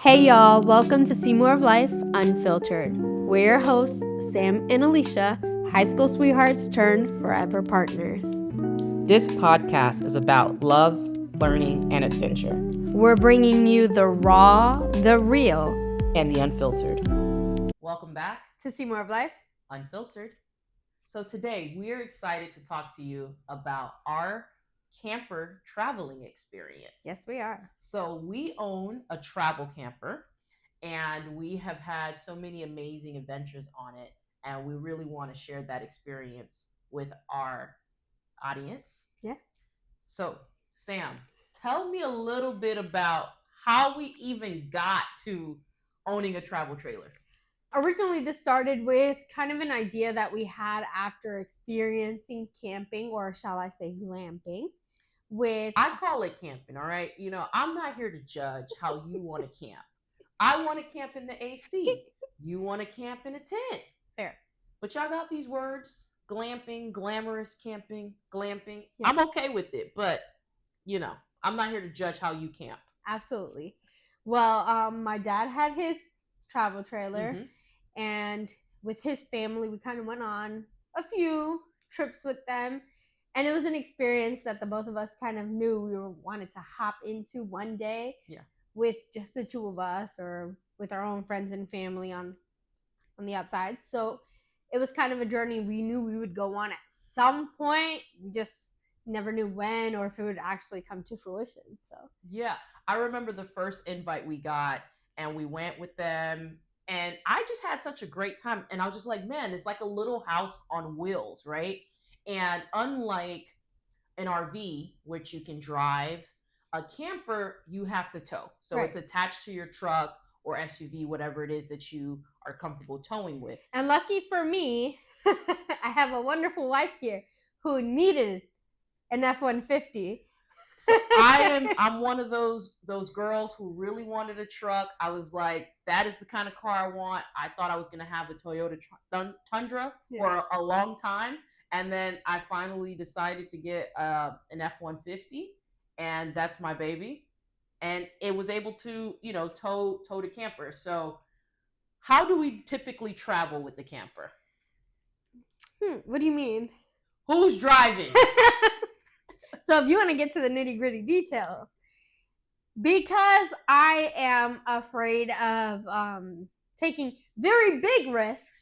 Hey y'all, welcome to Cmor of Life Unfiltered. We're your hosts, Sam and Alisha, high school sweethearts turned forever partners. This podcast is about love, learning, and adventure. We're bringing you the raw, the real, and the unfiltered. Welcome back to Cmor of Life Unfiltered. So today we're excited to talk to you about our camper traveling experience. Yes, we are. So we own a travel camper and we have had so many amazing adventures on it, and we really want to share that experience with our audience. Yeah. So Sam, tell me a little bit about how we even got to owning a travel trailer. Originally, this started with kind of an idea that we had after experiencing camping, or shall I say glamping. I call it camping, all right? You know, I'm not here to judge how you want to camp. I want to camp in the AC. You want to camp in a tent. Fair. But y'all got these words, glamping, glamorous camping, glamping. Yes. I'm okay with it, but, you know, I'm not here to judge how you camp. Absolutely. Well, my dad had his travel trailer, and with his family, we kind of went on a few trips with them. And it was an experience that the both of us kind of knew we wanted to hop into one day. Yeah. With just the two of us, or with our own friends and family on the outside. So it was kind of a journey we knew we would go on at some point. We just never knew when or if it would actually come to fruition. So yeah, I remember the first invite we got, and we went with them, and I just had such a great time. And I was just like, man, it's like a little house on wheels, right? And unlike an RV, which you can drive, a camper, you have to tow. So Right. It's attached to your truck or SUV, whatever it is that you are comfortable towing with. And lucky for me, I have a wonderful wife here who needed an F-150. So I'm one of those girls who really wanted a truck. I was like, that is the kind of car I want. I thought I was going to have a Toyota Tundra for a long time. And then I finally decided to get an F-150, and that's my baby. And it was able to, you know, tow the camper. So how do we typically travel with the camper? What do you mean? Who's driving? So if you want to get to the nitty-gritty details, because I am afraid of taking very big risks,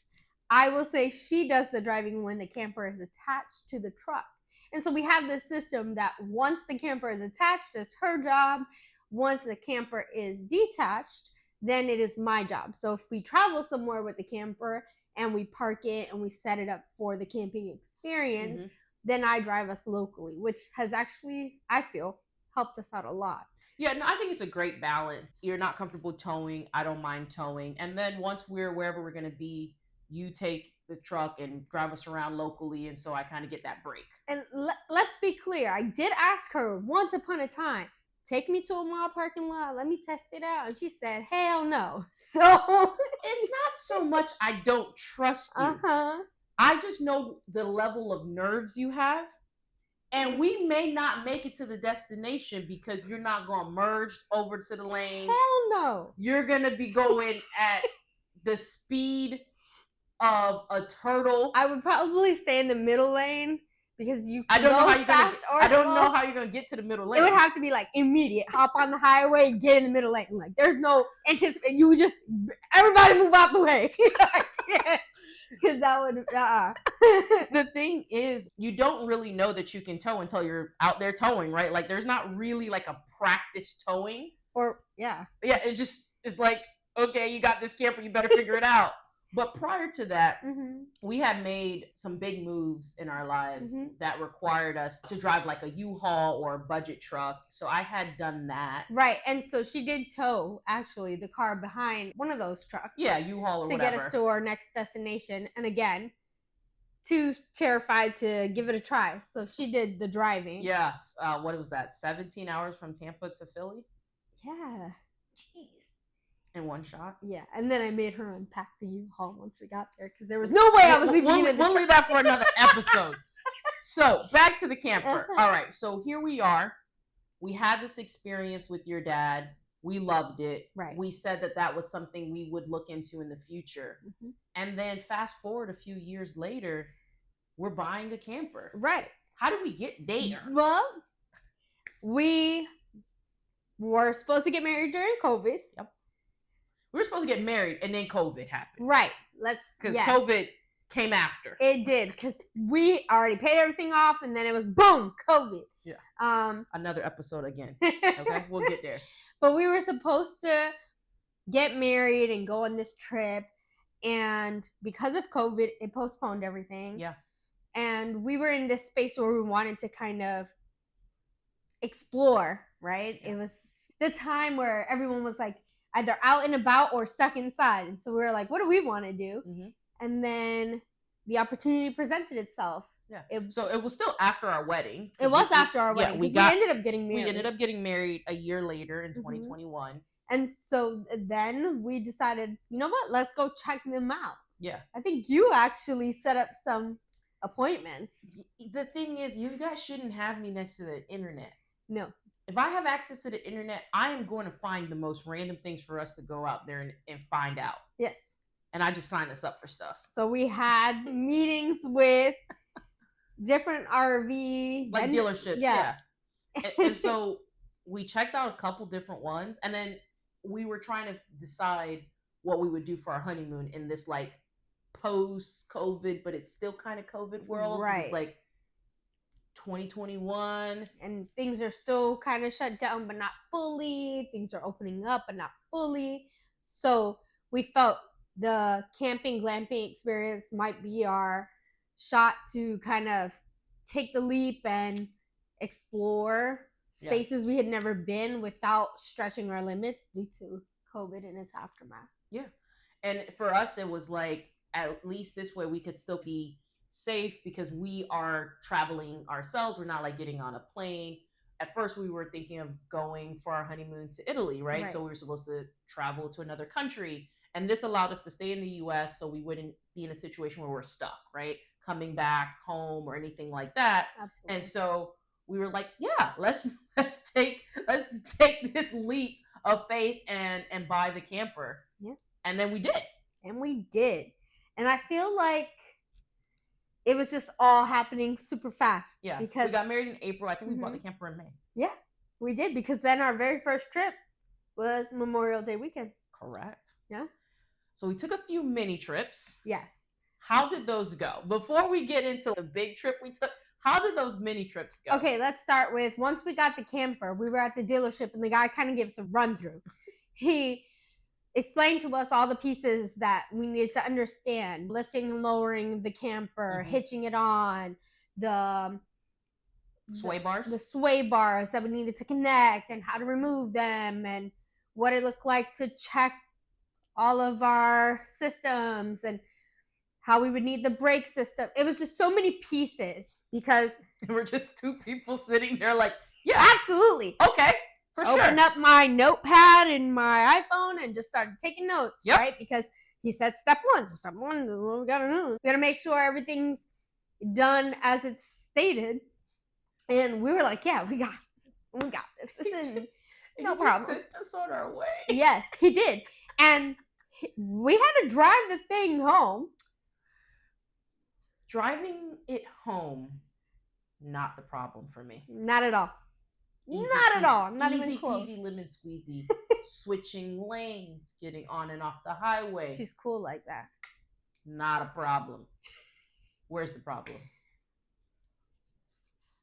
I will say she does the driving when the camper is attached to the truck. And so we have this system that once the camper is attached, it's her job. Once the camper is detached, then it is my job. So if we travel somewhere with the camper and we park it and we set it up for the camping experience, then I drive us locally, which has actually, I feel, helped us out a lot. Yeah, no, I think it's a great balance. You're not comfortable towing. I don't mind towing. And then once we're wherever we're going to be, you take the truck and drive us around locally. And so I kind of get that break. And let's be clear. I did ask her once upon a time, take me to a mall parking lot. Let me test it out. And she said, hell no. So it's not so much I don't trust you. I just know the level of nerves you have. And we may not make it to the destination because you're not going to merge over to the lanes. Hell no. You're going to be going at the speed of a turtle. I would probably stay in the middle lane because you I can don't go know how you're fast gonna, or I don't slow. know how you're going to get to the middle lane. It would have to be like immediate. Hop on the highway, get in the middle lane. Like there's no anticipation. You would just, everybody move out the way. Because that would, The thing is, you don't really know that you can tow until you're out there towing, right? Like there's not really like a practice towing. Or, yeah. Yeah, it's like, okay, you got this camper, you better figure it out. But prior to that, we had made some big moves in our lives that required us to drive like a U-Haul or a budget truck. So I had done that. Right. And so she did tow, actually, the car behind one of those trucks. Yeah, U-Haul or to whatever. To get us to our next destination. And again, too terrified to give it a try. So she did the driving. Yes. What was that? 17 hours from Tampa to Philly? Yeah. Jeez. In one shot? Yeah, and then I made her unpack the U-Haul once we got there because there was no way I was even in We'll leave that for another episode. So, back to the camper. All right, so here we are. We had this experience with your dad. We loved it. Right. We said that was something we would look into in the future. Mm-hmm. And then fast forward a few years later, we're buying a camper. Right. How did we get there? Well, we were supposed to get married during COVID. Yep. We were supposed to get married and then COVID happened. Right. Because COVID came after. It did, because we already paid everything off, and then it was boom, COVID. Yeah. Another episode again. Okay, we'll get there. But we were supposed to get married and go on this trip, and because of COVID, it postponed everything. Yeah. And we were in this space where we wanted to kind of explore, right? Yeah. It was the time where everyone was like either out and about or stuck inside. And so we were like, what do we want to do? Mm-hmm. And then the opportunity presented itself. Yeah. So it was still after our wedding. It was after our wedding. We ended up getting married. We ended up getting married a year later in 2021. Mm-hmm. And so then we decided, you know what? Let's go check them out. Yeah. I think you actually set up some appointments. The thing is, you guys shouldn't have me next to the internet. No. If I have access to the internet, I am going to find the most random things for us to go out there and find out. Yes. And I just signed us up for stuff. So we had meetings with different RV dealerships. Yeah. And so we checked out a couple different ones, and then we were trying to decide what we would do for our honeymoon in this like post-COVID, but it's still kind of COVID world. Right. It's like 2021. And things are still kind of shut down, but not fully. Things are opening up, but not fully. So we felt the camping, glamping experience might be our shot to kind of take the leap and explore spaces we had never been without stretching our limits due to COVID and its aftermath. Yeah. And for us, it was like, at least this way we could still be safe because we are traveling ourselves. We're not like getting on a plane. At first we were thinking of going for our honeymoon to Italy, right? So we were supposed to travel to another country, and this allowed us to stay in the US so we wouldn't be in a situation where we're stuck, right? Coming back home or anything like that. Absolutely. And so we were like, yeah, let's take this leap of faith and buy the camper. Yeah. And then we did. And I feel like it was just all happening super fast. Yeah. Because we got married in April. I think we bought the camper in May. Yeah, we did, because then our very first trip was Memorial Day weekend. Correct. Yeah. So we took a few mini trips. Yes. How did those go? Before we get into the big trip we took, how did those mini trips go? Okay, let's start with, once we got the camper, we were at the dealership and the guy kind of gave us a run through. He explained to us all the pieces that we needed to understand: lifting and lowering the camper, hitching it on, the sway bars that we needed to connect, and how to remove them, and what it looked like to check all of our systems, and how we would need the brake system. It was just so many pieces, because we're just two people sitting there like, yeah, absolutely. Okay. For sure. Opened up my notepad and my iPhone and just started taking notes, right? Because he said step one. So step one is what we gotta do. We gotta make sure everything's done as it's stated. And we were like, yeah, we got this. This is no problem. Sent us on our way. Yes, he did. And we had to drive the thing home. Driving it home, not the problem for me. Not at all. Not at all. Not even close. Easy lemon squeezy. Switching lanes, getting on and off the highway. She's cool like that. Not a problem. Where's the problem?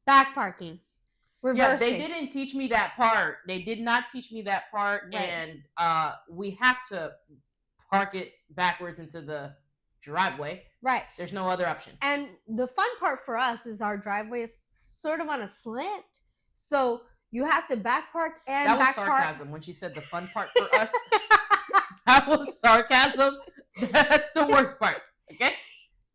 Back parking. Reversing. Yeah, they didn't teach me that part. They did not teach me that part. Right. And we have to park it backwards into the driveway. Right. There's no other option. And the fun part for us is our driveway is sort of on a slant. So you have to back park and that back was sarcasm when she said the fun part for us. That was sarcasm. That's the worst part. Okay.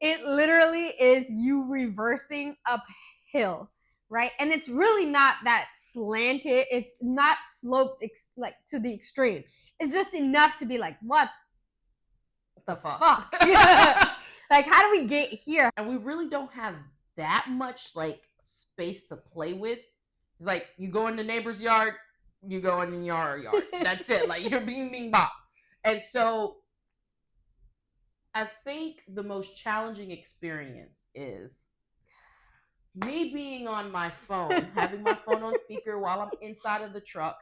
It literally is you reversing uphill, right? And it's really not that slanted. It's not sloped like to the extreme. It's just enough to be like, what the fuck? Like, how do we get here? And we really don't have that much like space to play with. It's like you go in the neighbor's yard, you go in your yard. That's it. Like, you're bing, bing, bop. And so I think the most challenging experience is me being on my phone, having my phone on speaker while I'm inside of the truck,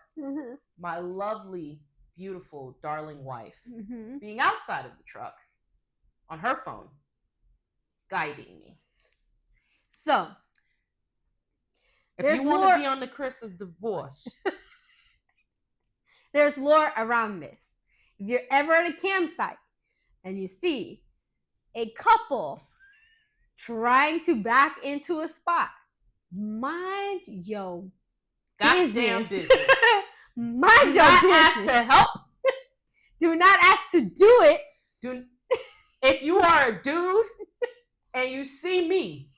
my lovely, beautiful, darling wife being outside of the truck on her phone, guiding me. So, if you want to be on the cusp of divorce, there's lore around this. If you're ever at a campsite and you see a couple trying to back into a spot, mind your business. Mind your business. Do not ask to help. Do not ask to do it. If you are a dude and you see me,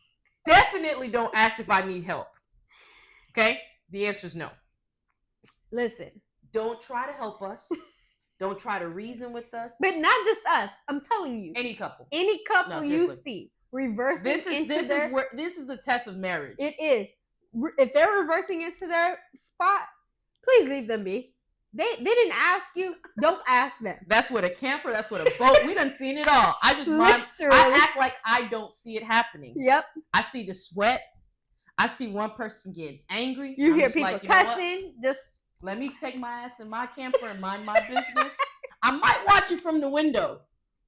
definitely don't ask if I need help. Okay? The answer is no. Listen. Don't try to help us. Don't try to reason with us. But not just us. I'm telling you. Any couple. Any couple you see reversing this is the test of marriage. It is. If they're reversing into their spot, please leave them be. They didn't ask you. Don't ask them. That's with a camper. That's with a boat. We done seen it all. I act like I don't see it happening. Yep. I see the sweat. I see one person getting angry. You hear people like, cussing. Just let me take my ass in my camper and mind my business. I might watch it from the window,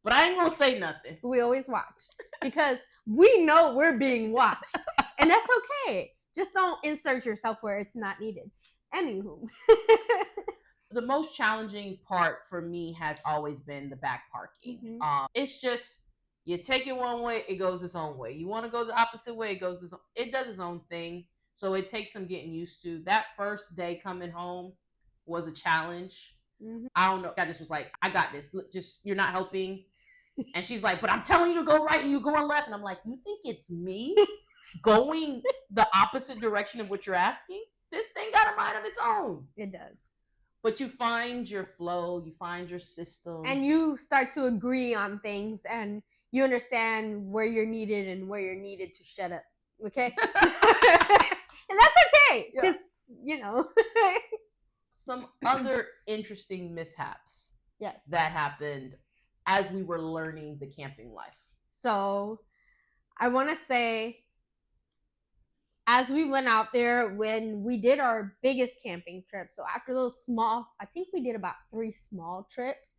but I ain't gonna say nothing. We always watch because we know we're being watched, and that's okay. Just don't insert yourself where it's not needed. Anywho. The most challenging part for me has always been the back parking. It's just, you take it one way, it goes its own way. You want to go the opposite way, it goes it does its own thing. So it takes some getting used to. That first day coming home was a challenge. I don't know. I just was like, I got this. Just, you're not helping. And she's like, but I'm telling you to go right and you're going left. And I'm like, you think it's me going the opposite direction of what you're asking? This thing got a mind of its own. It does. But you find your flow, you find your system. And you start to agree on things and you understand where you're needed and where you're needed to shut up. Okay? And that's okay. Because, Some other interesting mishaps that happened as we were learning the camping life. So, I want to say, as we went out there, when we did our biggest camping trip, so after those I think we did about 3 small trips,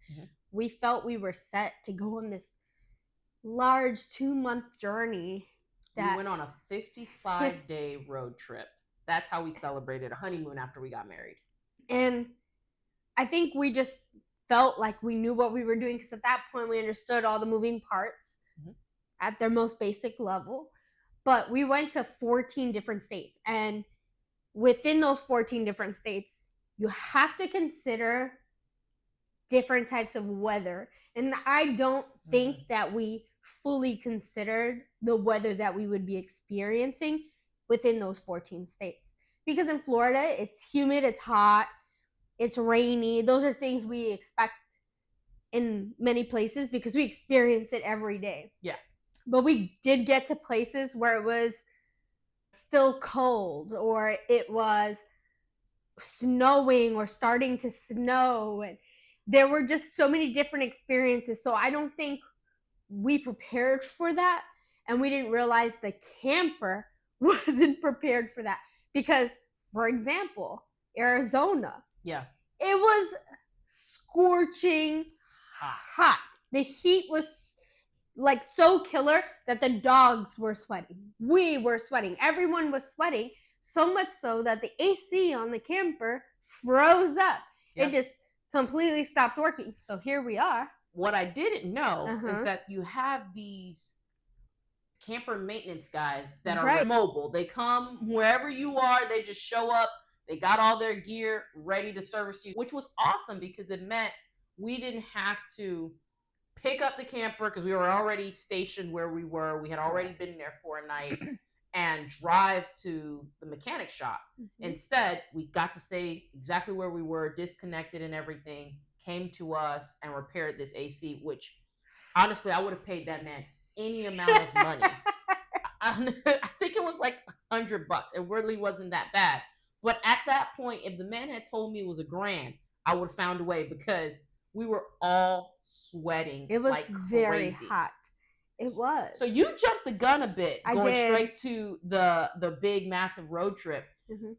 we felt we were set to go on this large 2-month journey. We went on a 55-day road trip. That's how we celebrated a honeymoon after we got married. And I think we just felt like we knew what we were doing because at that point we understood all the moving parts at their most basic level. But we went to 14 different states. And within those 14 different states, you have to consider different types of weather. And I don't think that we fully considered the weather that we would be experiencing within those 14 states. Because in Florida, it's humid, it's hot, it's rainy. Those are things we expect in many places because we experience it every day. Yeah. But we did get to places where it was still cold or it was snowing or starting to snow. And there were just so many different experiences. So I don't think we prepared for that. And we didn't realize the camper wasn't prepared for that. Because, for example, Arizona. Yeah. It was scorching hot. The heat was like so killer that the dogs were sweating. We were sweating. Everyone was sweating. So much so that the AC on the camper froze up. Yep. It just completely stopped working. So here we are. What I didn't know is that you have these camper maintenance guys that are mobile. They come wherever you are. They just show up. They got all their gear ready to service you, which was awesome because it meant we didn't have to pick up the camper because we were already stationed where we were. We had already been there for a night and drive to the mechanic shop. Instead, we got to stay exactly where we were, disconnected and everything, came to us and repaired this AC, which honestly, I would have paid that man any amount of money. I think it was like $100. It really wasn't that bad. But at that point, if the man had told me it was a grand, I would have found a way because we were all sweating. It was like very crazy. hot. It was. So you jumped the gun a bit, I going did. straight to the big, massive road trip. Mhm.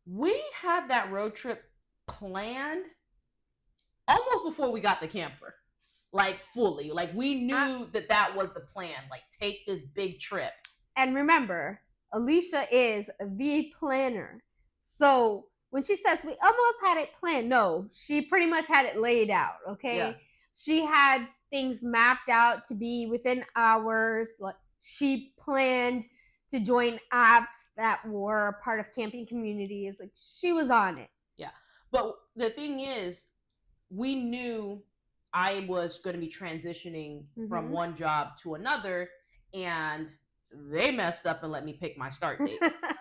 We had that road trip planned almost before we got the camper. Like fully. Like we knew that was the plan. Like take this big trip. And remember, Alisha is the planner. So when she says we almost had it planned, no, she pretty much had it laid out, okay? Yeah. She had things mapped out to be within hours. Like she planned to join apps that were part of camping communities. Like she was on it. Yeah. But the thing is, we knew I was going to be transitioning from one job to another, and they messed up and let me pick my start date.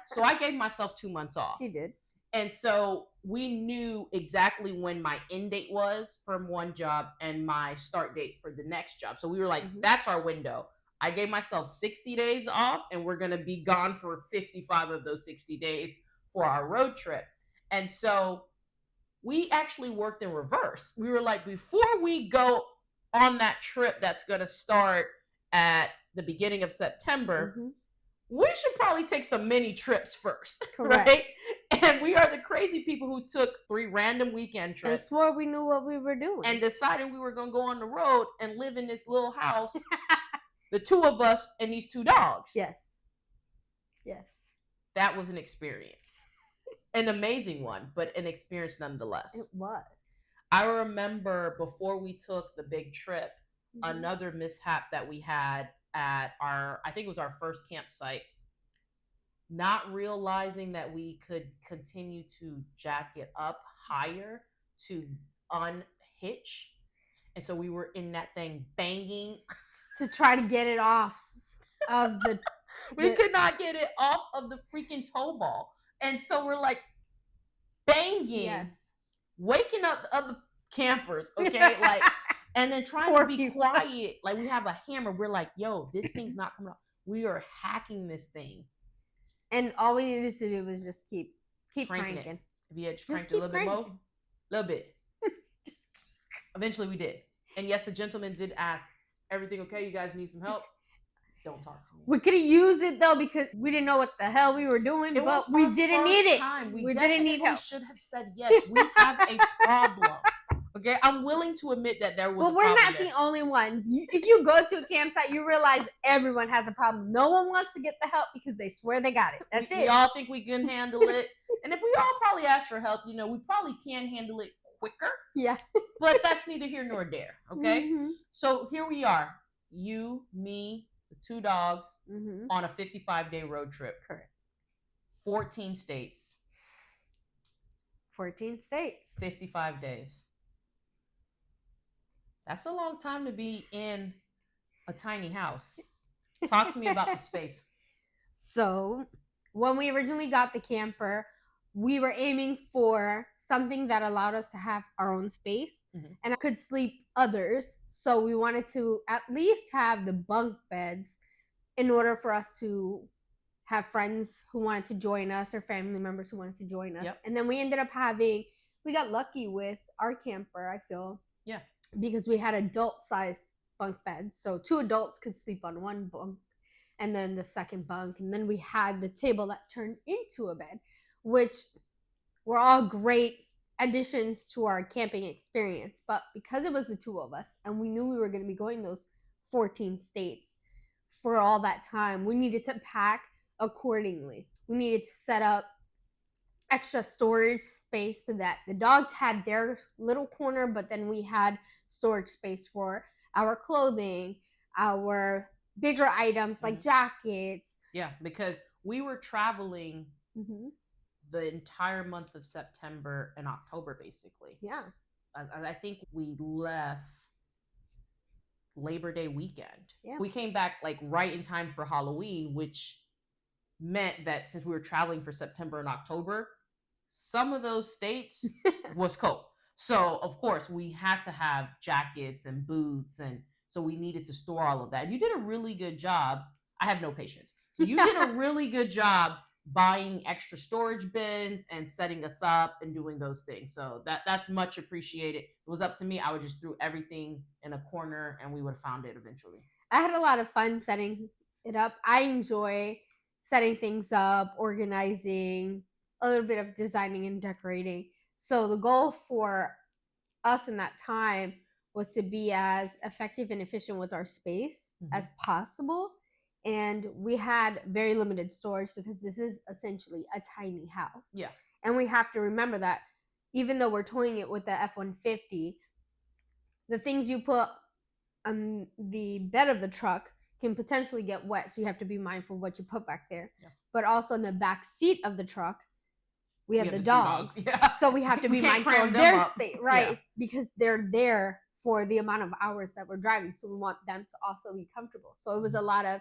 So I gave myself 2 months off. She did. And so we knew exactly when my end date was from one job and my start date for the next job. So we were like, that's our window. I gave myself 60 days off, and we're going to be gone for 55 of those 60 days for our road trip. And so we actually worked in reverse. We were like, before we go on that trip that's going to start at the beginning of September, we should probably take some mini trips first. Correct. Right? And we are the crazy people who took 3 random weekend trips. And swore we knew what we were doing. And decided we were going to go on the road and live in this little house, the 2 of us and these 2 dogs. Yes. Yes. That was an experience. An amazing one, but an experience nonetheless. It was. I remember before we took the big trip, another mishap that we had at I think it was our first campsite, not realizing that we could continue to jack it up higher to unhitch. And so we were in that thing banging to try to get it off of the... we could not get it off of the freaking tow ball. And so we're like banging, waking up the other campers, okay? Like, and then trying to be quiet. Like, we have a hammer. We're like, yo, this thing's not coming off. We are hacking this thing. And all we needed to do was just keep cranking. If you had just cranked a little bit more, a little bit. Eventually we did. And yes, the gentleman did ask, everything okay? You guys need some help? Don't talk to me. We could have used it though because we didn't know what the hell we were doing, but we didn't need it. We didn't need help. We should have said yes. We have a problem. Okay, I'm willing to admit that there was. But we're not the only ones. If you go to a campsite, you realize everyone has a problem. No one wants to get the help because they swear they got it. That's it. We all think we can handle it, and if we all probably ask for help, we probably can handle it quicker. Yeah. But that's neither here nor there. Okay. So here we are. You, me, the 2 dogs on a 55-day road trip. Correct. 14 states. 14 states. 55 days. That's a long time to be in a tiny house. Talk to me about the space. So, when we originally got the camper, we were aiming for something that allowed us to have our own space and could sleep others. So we wanted to at least have the bunk beds in order for us to have friends who wanted to join us or family members who wanted to join us. And then we ended up we got lucky with our camper, I feel. Yeah. Because we had adult-sized bunk beds. So 2 adults could sleep on one bunk and then the second bunk. And then we had the table that turned into a bed, which were all great additions to our camping experience. But because it was the 2 of us and we knew we were going to be going those 14 states for all that time, we needed to pack accordingly. We needed to set up extra storage space so that the dogs had their little corner, but then we had storage space for our clothing, our bigger items like jackets. Yeah, because we were traveling the entire month of September and October, basically. Yeah. I think we left Labor Day weekend. Yeah. We came back like right in time for Halloween, which meant that since we were traveling for September and October, some of those states was cold. So, of course, we had to have jackets and boots, and so we needed to store all of that. You did a really good job. I have no patience. So you did a really good job buying extra storage bins and setting us up and doing those things. So that's much appreciated. It was up to me. I would just throw everything in a corner and we would have found it eventually. I had a lot of fun setting it up. I enjoy setting things up, organizing, a little bit of designing and decorating. So the goal for us in that time was to be as effective and efficient with our space as possible. And we had very limited storage because this is essentially a tiny house. Yeah. And we have to remember that even though we're towing it with the F-150, the things you put on the bed of the truck can potentially get wet. So you have to be mindful of what you put back there. Yeah. But also in the back seat of the truck, we have the dogs. Yeah. So we have to be mindful of their space, right? Yeah. Because they're there for the amount of hours that we're driving. So we want them to also be comfortable. So it was a lot of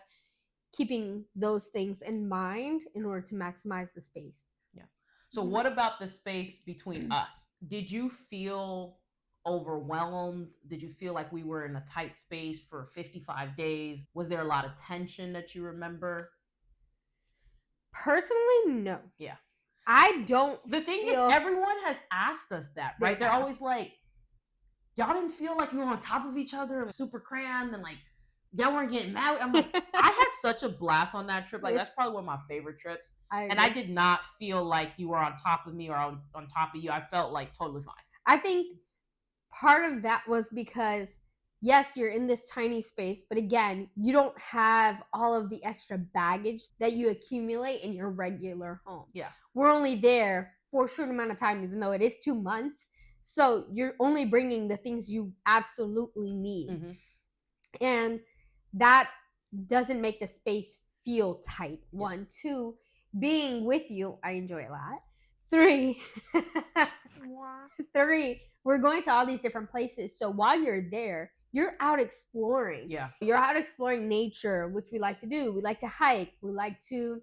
keeping those things in mind in order to maximize the space. Yeah. So what about the space between us? Did you feel overwhelmed? Did you feel like we were in a tight space for 55 days? Was there a lot of tension that you remember? Personally, no. Yeah. I don't. The thing is, everyone has asked us that, right? They're always like, y'all didn't feel like you were on top of each other and super crammed and like y'all weren't getting mad. I'm like, I had such a blast on that trip. Like, that's probably one of my favorite trips. I did not feel like you were on top of me or on top of you. I felt like totally fine. I think part of that was because, yes, you're in this tiny space, but again, you don't have all of the extra baggage that you accumulate in your regular home. Yeah. We're only there for a short amount of time, even though it is 2 months. So you're only bringing the things you absolutely need. And that doesn't make the space feel tight. 1, 2, being with you, I enjoy a lot. 3, 3, we're going to all these different places. So while you're there, you're out exploring. Yeah. You're out exploring nature, which we like to do. We like to hike. We like to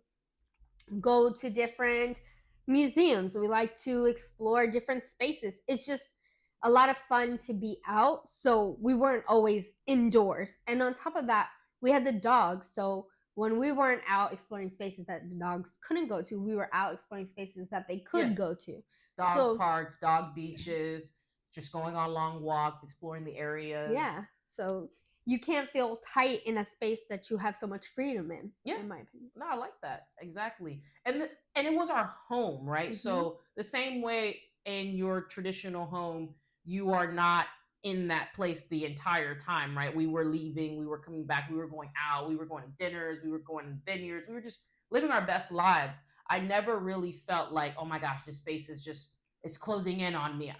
go to different museums. We like to explore different spaces. It's just a lot of fun to be out. So we weren't always indoors. And on top of that, we had the dogs. So when we weren't out exploring spaces that the dogs couldn't go to, we were out exploring spaces that they could go to. Dog parks, dog beaches, just going on long walks, exploring the areas. Yeah. So you can't feel tight in a space that you have so much freedom in my opinion. No, I like that. Exactly. And it was our home, right? So the same way in your traditional home, you are not in that place the entire time, right? We were leaving, we were coming back, we were going out, we were going to dinners, we were going to vineyards, we were just living our best lives. I never really felt like, oh my gosh, this space is closing in on me.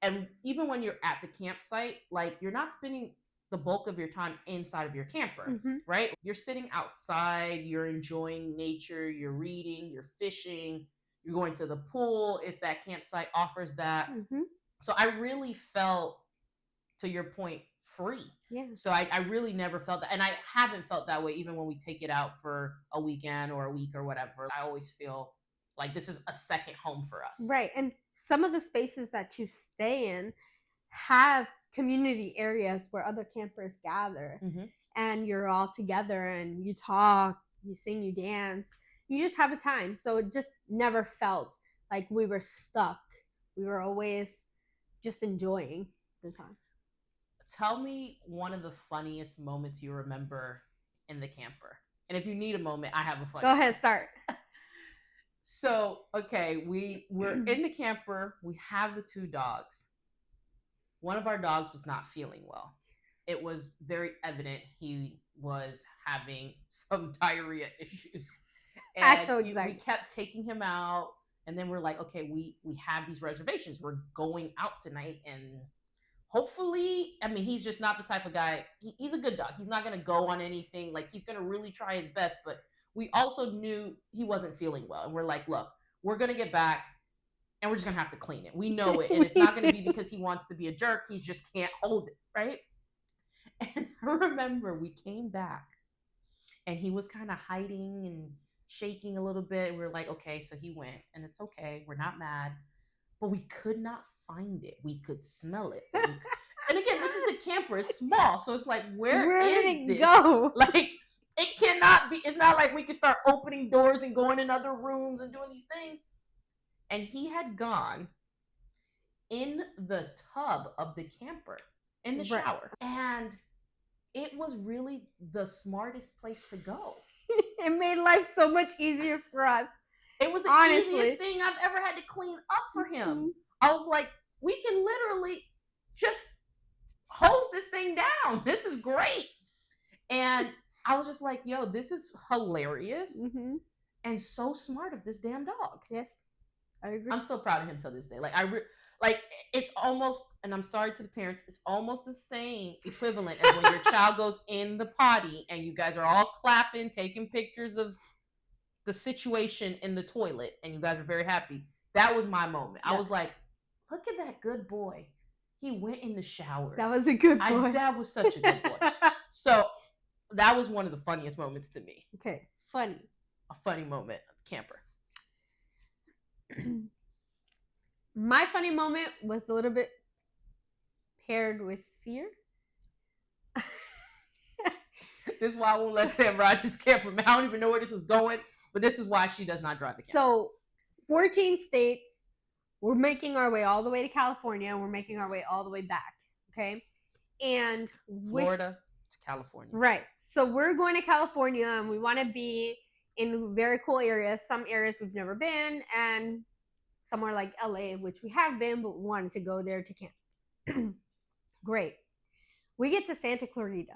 And even when you're at the campsite, like you're not spending the bulk of your time inside of your camper, right? You're sitting outside, you're enjoying nature, you're reading, you're fishing, you're going to the pool if that campsite offers that. So I really felt, to your point, free. Yeah. So I really never felt that. And I haven't felt that way even when we take it out for a weekend or a week or whatever. I always feel like this is a second home for us. Right. And some of the spaces that you stay in have community areas where other campers gather and you're all together and you talk, you sing, you dance, you just have a time. So it just never felt like we were stuck. We were always just enjoying the time. Tell me one of the funniest moments you remember in the camper. And if you need a moment, I have a funny. Go ahead, start. So, okay, we're in the camper. We have the 2 dogs. One of our dogs was not feeling well. It was very evident he was having some diarrhea issues. And I know exactly. We kept taking him out. And then we're like, okay, we have these reservations. We're going out tonight. And hopefully, I mean, he's just not the type of guy. He's a good dog. He's not going to go on anything. Like, he's going to really try his best. But we also knew he wasn't feeling well. And we're like, look, we're going to get back and we're just going to have to clean it. We know it. And it's not going to be because he wants to be a jerk. He just can't hold it, right? And I remember we came back and he was kind of hiding and shaking a little bit. We were like, okay, so he went and it's okay. We're not mad. But we could not find it. We could smell it. And again, this is a camper. It's small. So it's like, where is did it this? go? Like, it it's not like we can start opening doors and going in other rooms and doing these things. And he had gone in the tub of the camper in the shower. And it was really the smartest place to go. It made life so much easier for us. It was the easiest thing I've ever had to clean up for him. I was like, we can literally just hose this thing down. This is great. And I was just like, yo, this is hilarious and so smart of this damn dog. Yes, I agree. I'm still proud of him till this day. Like it's almost, and I'm sorry to the parents, it's almost the same equivalent as when your child goes in the potty and you guys are all clapping, taking pictures of the situation in the toilet, and you guys are very happy. That was my moment. I was like, look at that good boy. He went in the shower. That was a good boy. That was such a good boy. So that was one of the funniest moments to me. Okay, funny. A funny moment, camper. My funny moment was a little bit paired with fear. This is why I won't let Sam ride his camper. I don't even know where this is going, but this is why she does not drive the camper. So, 14 states. We're making our way all the way to California, and we're making our way all the way back. Okay, and Florida to California. Right. So we're going to California, and we want to be in very cool areas. Some areas we've never been, and somewhere like LA, which we have been, but we wanted to go there to camp. Great. We get to Santa Clarita.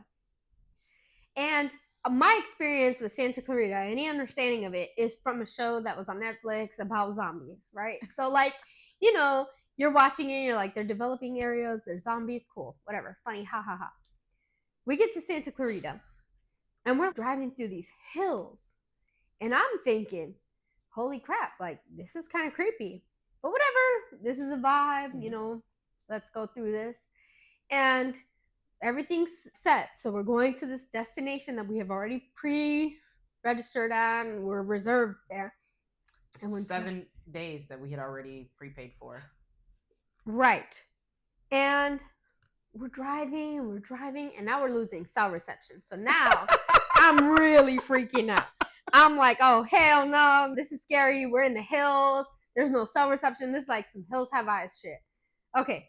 And my experience with Santa Clarita, any understanding of it, is from a show that was on Netflix about zombies, right? So, like, you know, you're watching it, you're like, they're developing areas, they're zombies, cool, whatever, funny, ha ha ha. We get to Santa Clarita, and we're driving through these hills, and I'm thinking, holy crap, like, this is kind of creepy. But whatever, this is a vibe, you know, let's go through this. And everything's set. So we're going to this destination that we have already pre-registered at, and we're reserved there. And 7 days that we had already prepaid for. Right. And we're driving, and now we're losing cell reception. So now I'm really freaking out. I'm like, oh, hell no, this is scary. We're in the hills. There's no cell reception. This is like some hills have eyes shit. Okay.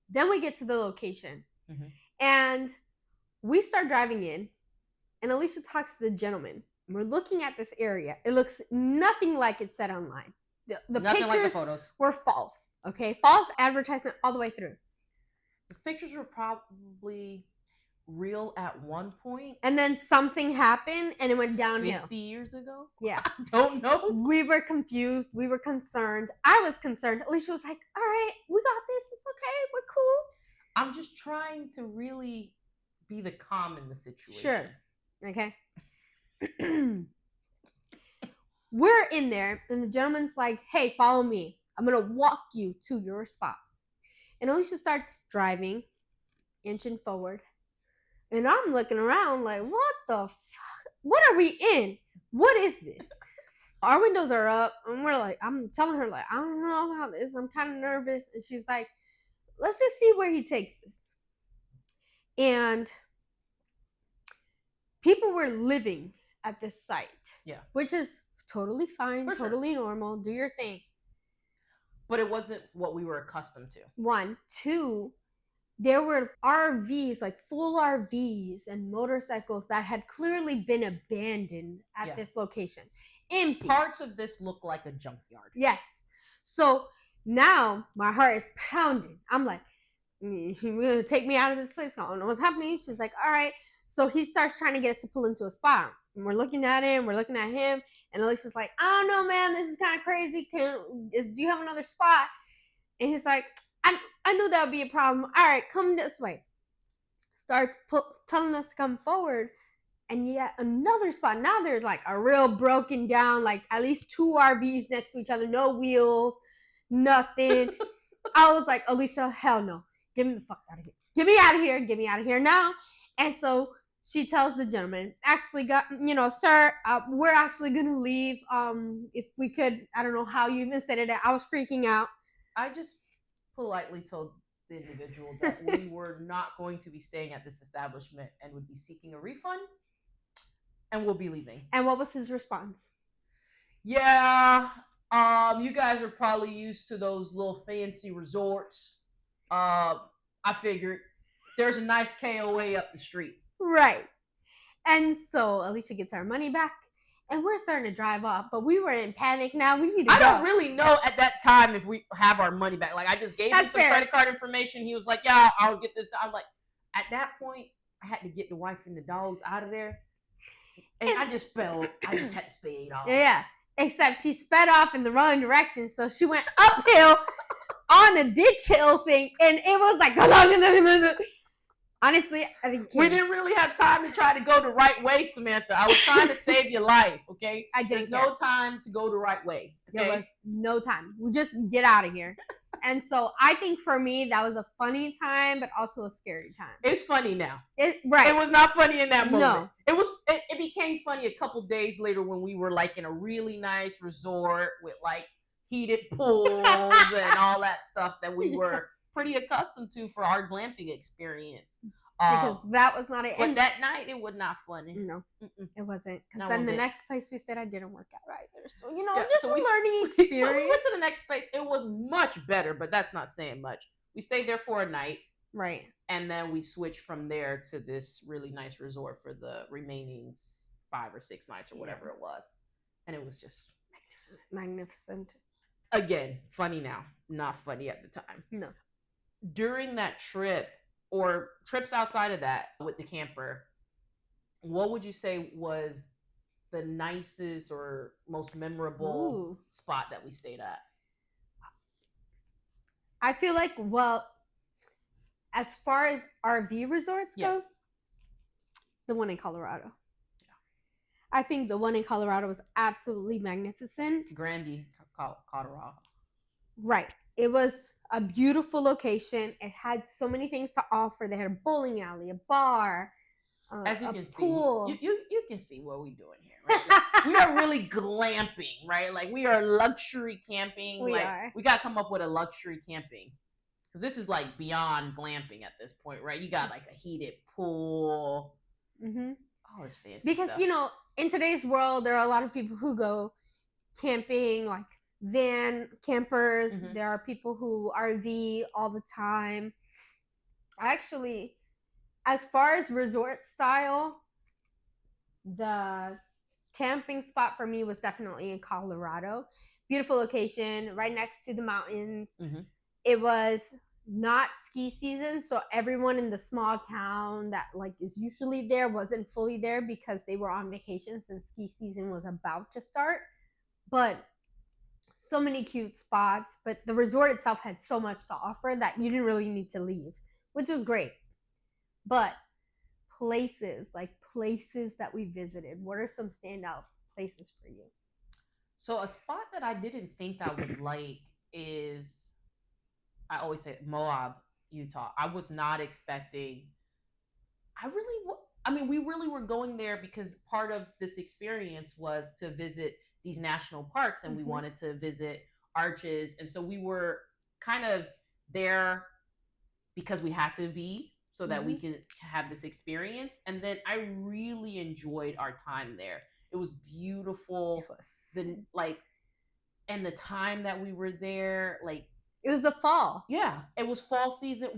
Then we get to the location. And we start driving in, and Alisha talks to the gentleman. We're looking at this area. It looks nothing like it said online. The pictures like the photos were false. Okay, false advertisement all the way through. The pictures were probably real at one point, and then something happened, and it went downhill. 50 years ago. Yeah, I don't know. We were confused. We were concerned. I was concerned. Alicia was like, "All right, we got this. It's okay. We're cool." I'm just trying to really be the calm in the situation. Sure. Okay. We're in there, and the gentleman's like, hey, follow me. I'm going to walk you to your spot. And Alisha starts driving, inching forward. And I'm looking around like, what the fuck? What are we in? What is this? Our windows are up, and we're like, I'm telling her, like, I don't know about this. I'm kind of nervous. And she's like, let's just see where he takes us. And people were living at this site. Yeah. Which is totally fine, For totally normal. Do your thing. But it wasn't what we were accustomed to. 1. 2, there were RVs, like full RVs and motorcycles that had clearly been abandoned at this location. Empty. Parts of this look like a junkyard. Yes. So now my heart is pounding. I'm like, you're going to take me out of this place? I don't know what's happening. She's like, all right. So he starts trying to get us to pull into a spot. And we're looking at him. We're looking at him. And Alicia's like, I don't know, man. This is kind of crazy. Do you have another spot? And he's like, I knew that would be a problem. All right, come this way. Starts telling us to come forward. And yet another spot. Now there's like a real broken down, like at least 2 RVs next to each other. No wheels. Nothing. I was like, Alisha, hell no. Get me the fuck out of here. Get me out of here. Get me out of here now. And so she tells the gentleman, actually, sir, we're actually going to leave. If we could, I don't know how you even said it. I was freaking out. I just politely told the individual that we were not going to be staying at this establishment and would be seeking a refund. And we'll be leaving. And what was his response? Yeah, you guys are probably used to those little fancy resorts. I figured there's a nice KOA up the street. Right. And so Alisha gets our money back, and we're starting to drive off, but we were in panic now. We need to go. I don't really know at that time if we have our money back. Like, I just gave him some credit card information. He was like, yeah, I'll get this. I'm like, at that point, I had to get the wife and the dogs out of there. And I just had to spade off. Yeah. Except she sped off in the wrong direction, so she went uphill on a ditch hill thing, and it was like, honestly, I didn't care. We didn't really have time to try to go the right way, Samantha. I was trying to save your life, okay? There's no time to go the right way. Okay? There was no time. We just get out of here. And so I think for me, that was a funny time, but also a scary time. It's funny now. Right. It was not funny in that moment. No. It became funny a couple days later when we were like in a really nice resort with like heated pools and all that stuff that we were pretty accustomed to for our glamping experience. Because that was not it. But that night, it was not funny. No, it wasn't. Because then the next place we stayed at didn't work out either. So, just a learning experience. We went to the next place. It was much better, but that's not saying much. We stayed there for a night. Right. And then we switched from there to this really nice resort for the remaining 5 or 6 nights or whatever it was. And it was just magnificent. Again, funny now. Not funny at the time. No. During that trip, or trips outside of that with the camper, what would you say was the nicest or most memorable spot that we stayed at? I feel like, as far as RV resorts go, the one in Colorado. Yeah. I think the one in Colorado was absolutely magnificent. Grandie, Colorado. Right. It was a beautiful location. It had so many things to offer. They had a bowling alley, a bar, as you can pool. See, you can see what we're doing here. Right? Like, we are really glamping, right? Like, we are luxury camping. We got to come up with a luxury camping, because this is like beyond glamping at this point, right? You got like a heated pool. Mm-hmm. Oh, it's fancy. Because stuff. In today's world, there are a lot of people who go camping, like van campers. Mm-hmm. There are people who RV all the time. Actually, as far as resort style, the camping spot for me was definitely in Colorado. Beautiful location, right next to the mountains. Mm-hmm. It was not ski season, so everyone in the small town that like is usually there wasn't fully there because they were on vacation since ski season was about to start. But so many cute spots, but the resort itself had so much to offer that you didn't really need to leave, which was great. But places that we visited, what are some standout places for you? So a spot that I didn't think I would like is, I always say Moab, Utah. I was not expecting, we really were going there because part of this experience was to visit these national parks, and mm-hmm. we wanted to visit Arches. And so we were kind of there because we had to be, so that mm-hmm. we could have this experience. And then I really enjoyed our time there. It was beautiful. And the time that we were there, like, it was the fall. Yeah, it was fall season.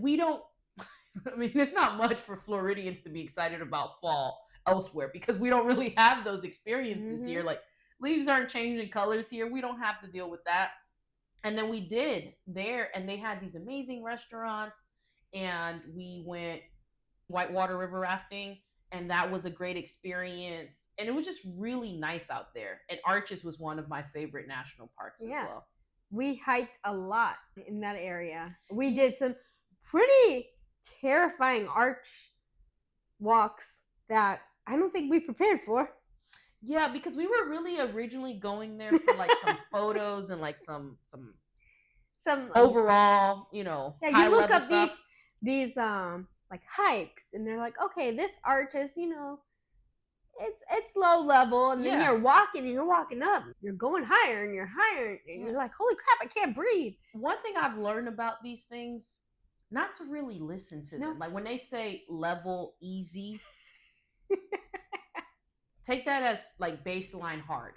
It's not much for Floridians to be excited about fall elsewhere because we don't really have those experiences mm-hmm. here. Like, leaves aren't changing colors here. We don't have to deal with that. And then we did there, and they had these amazing restaurants, and we went whitewater river rafting, and that was a great experience. And it was just really nice out there. And Arches was one of my favorite national parks as well. We hiked a lot in that area. We did some pretty terrifying arch walks that I don't think we prepared for. Yeah, because we were really originally going there for like some photos and like some overall, Yeah, you look up stuff. these like hikes, and they're like, okay, this arch is, it's low level, and then you're walking up, you're going higher, and you're higher, and you're like, holy crap, I can't breathe. One thing I've learned about these things, not to really listen to them. Like when they say level easy, take that as like baseline hard.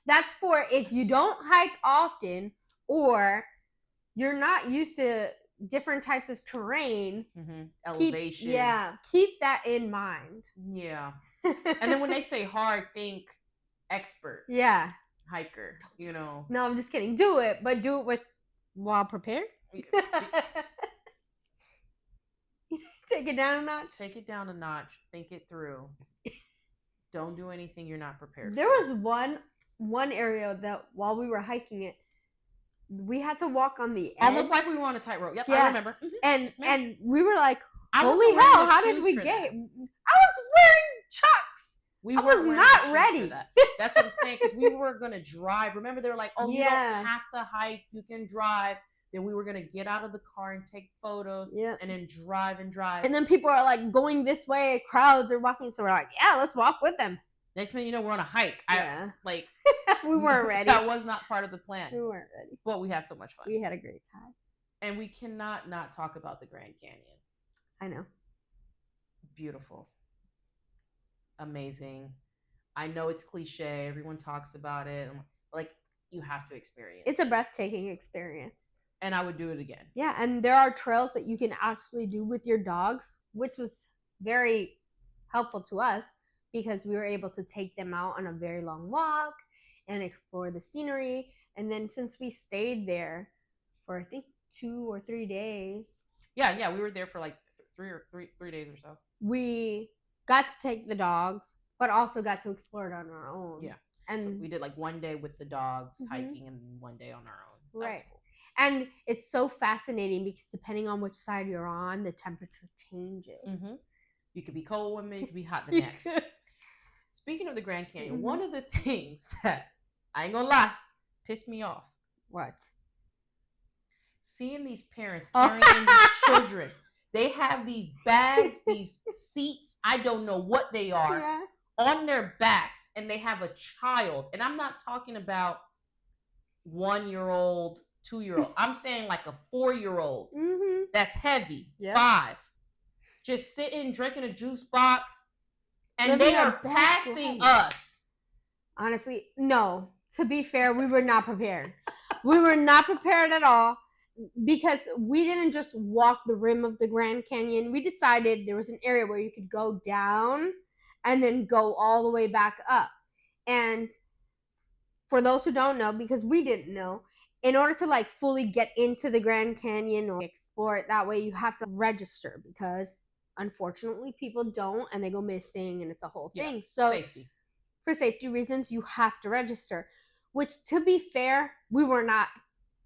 That's for if you don't hike often or you're not used to different types of terrain. Elevation. Keep that in mind. Yeah. And then when they say hard, think expert. Yeah. Hiker, you know. No, I'm just kidding. Do it, but do it while prepared. Take it down a notch. Take it down a notch. Think it through. Don't do anything you're not prepared There for. was one area that while we were hiking it, we had to walk on the edge. Almost like we were on a tightrope. Yep, I remember. And we were like, I holy hell, how did we get it? I was wearing Chucks. I was not ready. That's what I'm saying, because we were going to drive. Remember, they were like, oh, you don't have to hike. You can drive. Then we were going to get out of the car and take photos and then drive and drive. And then people are like going this way. Crowds are walking. So we're like, yeah, let's walk with them. Next minute, you know, we're on a hike. We weren't ready. That was not part of the plan. We weren't ready. But we had so much fun. We had a great time. And we cannot not talk about the Grand Canyon. I know. Beautiful. Amazing. I know it's cliche. Everyone talks about it. Like, you have to experience it. It's a breathtaking experience. And I would do it again. Yeah, and there are trails that you can actually do with your dogs, which was very helpful to us because we were able to take them out on a very long walk and explore the scenery. And then since we stayed there for, I think, 2 or 3 days. Yeah, we were there for like 3 days or so. We got to take the dogs, but also got to explore it on our own. Yeah. And so we did like 1 day with the dogs hiking and 1 day on our own. Right. Cool. And it's so fascinating because depending on which side you're on, the temperature changes. You could be cold one minute, you could be hot the next. Speaking of the Grand Canyon, one of the things that, I ain't gonna lie, pissed me off. What? Seeing these parents carrying these children. They have these bags, these seats, I don't know what they are, on their backs, and they have a child. And I'm not talking about 1-year-old, 2-year-old. I'm saying like a 4-year-old that's heavy, 5. Just sitting, drinking a juice box, and they are passing us. Honestly, no. To be fair, we were not prepared. We were not prepared at all because we didn't just walk the rim of the Grand Canyon. We decided there was an area where you could go down and then go all the way back up. And for those who don't know, because we didn't know, in order to like fully get into the Grand Canyon or explore it that way, you have to register because unfortunately people don't and they go missing and it's a whole thing. So for safety reasons, you have to register, which to be fair, we were not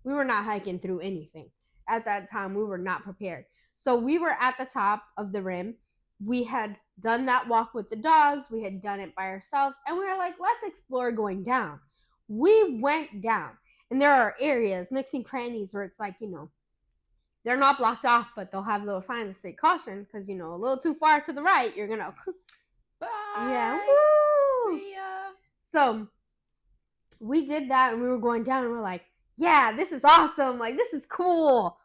hiking through anything. At that time, we were not prepared. So we were at the top of the rim. We had done that walk with the dogs. We had done it by ourselves. And we were like, let's explore going down. We went down. And there are areas, nooks and crannies, where it's like, you know, they're not blocked off, but they'll have little signs that say caution because, you know, a little too far to the right, you're going to... Bye. Yeah. Woo! See ya. So we did that and we were going down and we're like, yeah, this is awesome. Like, this is cool.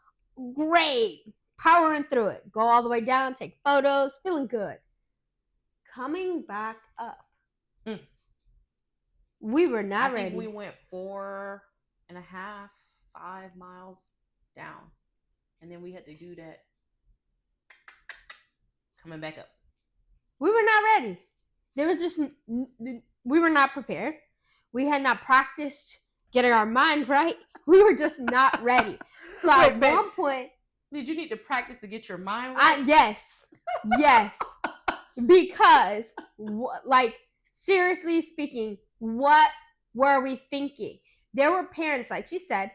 Great. Powering through it. Go all the way down, take photos, feeling good. Coming back up. We were not ready. I think we went 4.5, 5 miles down. And then we had to do that. Coming back up. We were not ready. There was just, we were not prepared. We had not practiced getting our mind right. We were just not ready. So at one point. Did you need to practice to get your mind right? Yes. Because, like, seriously speaking, what were we thinking? There were parents, like she said,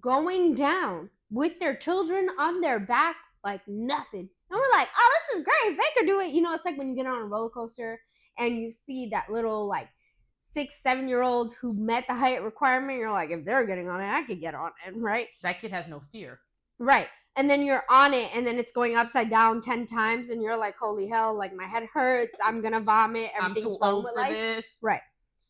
going down with their children on their back like nothing. And we're like, oh, this is great. If they could do it. You know, it's like when you get on a roller coaster and you see that little, like, 6-7-year-old who met the height requirement. You're like, if they're getting on it, I could get on it, right? That kid has no fear. Right. And then you're on it, and then it's going upside down 10 times, and you're like, holy hell, like, my head hurts. I'm going to vomit. Everything's wrong with life. This. Right.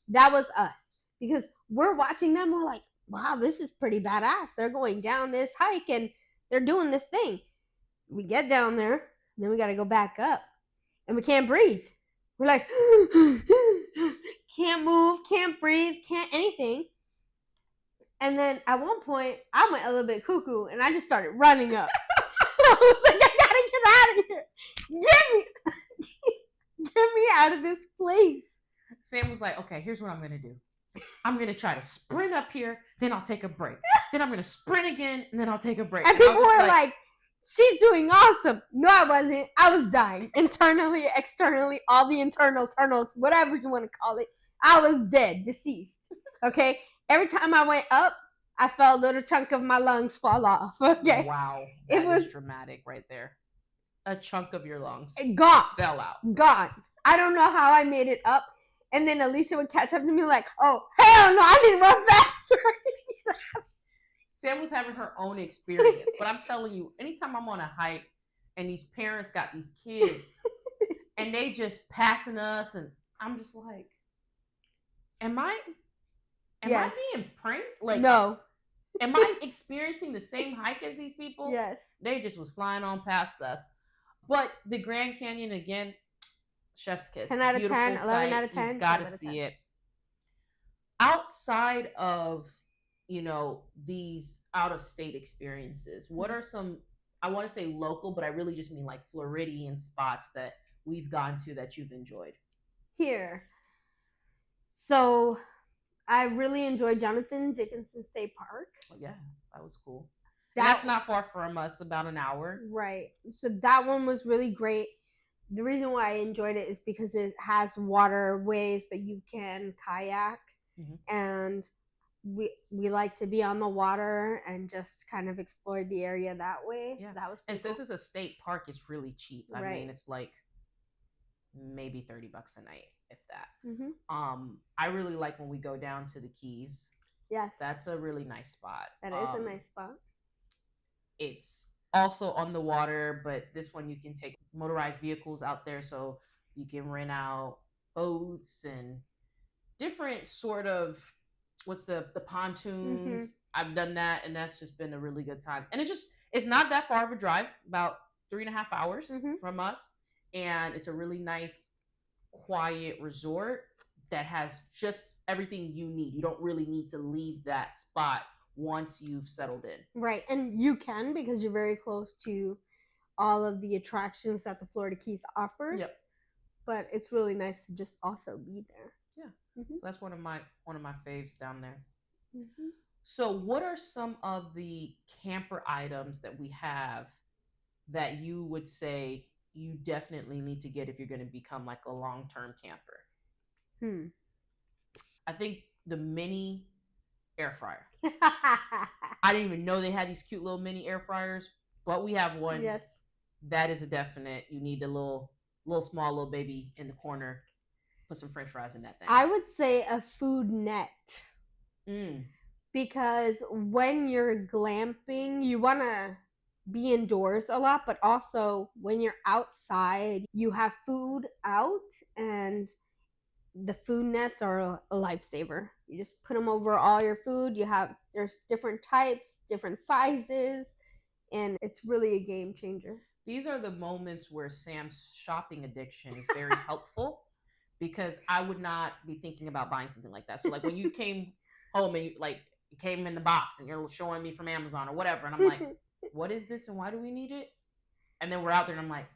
That was us. Because we're watching them. We're like, wow, this is pretty badass. They're going down this hike, and they're doing this thing. We get down there, and then we got to go back up. And we can't breathe. We're like, can't move, can't breathe, can't anything. And then at one point, I went a little bit cuckoo, and I just started running up. I was like, I gotta get out of here. Get me out of this place. Sam was like, okay, here's what I'm gonna do. I'm gonna try to sprint up here, then I'll take a break. Then I'm gonna sprint again, and then I'll take a break. And people were like, she's doing awesome. No, I wasn't. I was dying. Internally, externally, all the internals, whatever you want to call it. I was dead, deceased. Okay? Every time I went up, I felt a little chunk of my lungs fall off. Okay? Wow. That was dramatic right there. A chunk of your lungs gone. Fell out. Gone. I don't know how I made it up. And then Alisha would catch up to me like, oh, hell no, I need to run faster. Sam was having her own experience. But I'm telling you, anytime I'm on a hike and these parents got these kids and they just passing us, and I'm just like, am I being pranked? Like, no. Am I experiencing the same hike as these people? Yes. They just was flying on past us. But the Grand Canyon, again, chef's kiss. 10 out of Beautiful 10, 11 sight. out of 10. You've got to see it. Outside of, these out-of-state experiences, what are some, I want to say local, but I really just mean like Floridian spots that we've gone to that you've enjoyed? Here. So, I really enjoyed Jonathan Dickinson State Park. Oh, yeah, that was cool. That's not far from us, about an hour. Right. So that one was really great. The reason why I enjoyed it is because it has waterways that you can kayak. Mm-hmm. And we like to be on the water and just kind of explore the area that way. Yeah. So that was and cool. Since it's a state park, it's really cheap. I mean, it's like maybe $30 a night, if that. Mm-hmm. I really like when we go down to the Keys. Yes. That's a really nice spot. That is a nice spot. It's also on the water, but this one you can take motorized vehicles out there, so you can rent out boats and different sort of the pontoons. Mm-hmm. I've done that, and that's just been a really good time. And it's not that far of a drive, about 3.5 hours mm-hmm. from us, and it's a really nice, quiet resort that has just everything you need. You don't really need to leave that spot once you've settled in. Right. And you can, because you're very close to all of the attractions that the Florida Keys offers. Yep. But it's really nice to just also be there. Yeah. Mm-hmm. So that's one of my faves down there. Mm-hmm. So what are some of the camper items that we have that you would say you definitely need to get if you're going to become like a long-term camper? I think the mini air fryer. I didn't even know they had these cute little mini air fryers, but we have one. Yes. That is a definite. You need a little small baby in the corner. Put some French fries in that thing. I would say a food net. Because when you're glamping, you want to be indoors a lot, but also when you're outside, you have food out, and the food nets are a lifesaver. You just put them over all your food. There's different types, different sizes, and it's really a game changer. These are the moments where Sam's shopping addiction is very helpful, because I would not be thinking about buying something like that. So like when you came home and you came in the box and you're showing me from Amazon or whatever, and I'm like, what is this and why do we need it? And then we're out there and I'm like,